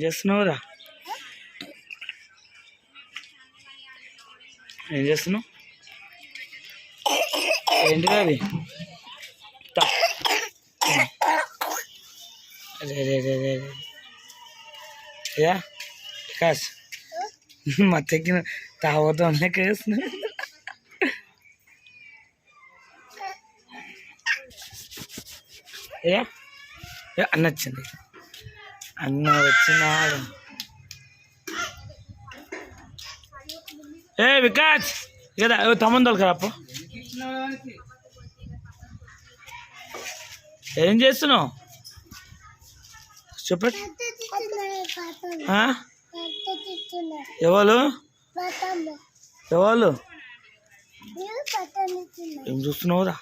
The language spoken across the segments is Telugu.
చేస్తున్నావురా? ఏం చేస్తున్నావు? ఏంటిది అది? అదే అదే అదే అదే అదే యా వికాస్ మా తెగిన తాగుతాం కేస్తున్నా. ఏ అన్న వచ్చింది, అన్న వచ్చినాడు. ఏ వికాస్ కదా తమ్ముందలు కదా అప్పు. ఏం చేస్తున్నావు చెప్పండి. ఎవరు ఎవరు ఏం చూస్తున్నావురా?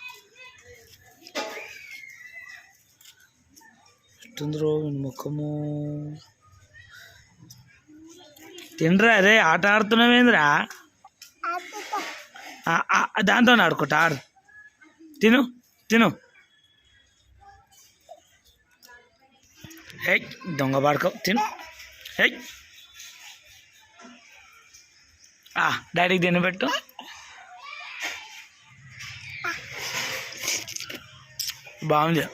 ఎట్టుందిరో ముఖము. తినరా అదే ఆట ఆడుతున్నావేంద్రా? దాంతో ఆడుకుంటా, ఆడు, తిను తిను. హే దొంగ పాడుకో, తిను. హే డాడీకి తినబెట్టు. బాగుంది.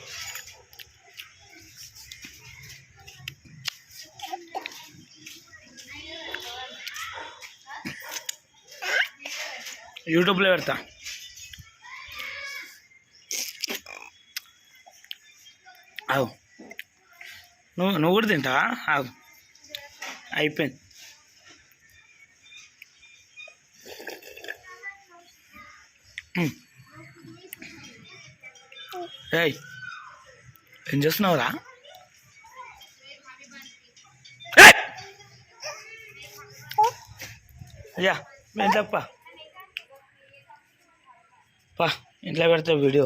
యూట్యూబ్లో పెడతా. ఆవు నువ్వు కూడా తింటావా? ఆవు అయిపోయింది. ఏయ్ ఏం చేస్తున్నావురా? అయ్యా మేము తప్ప ఇంట్లో పెడతా వీడియో.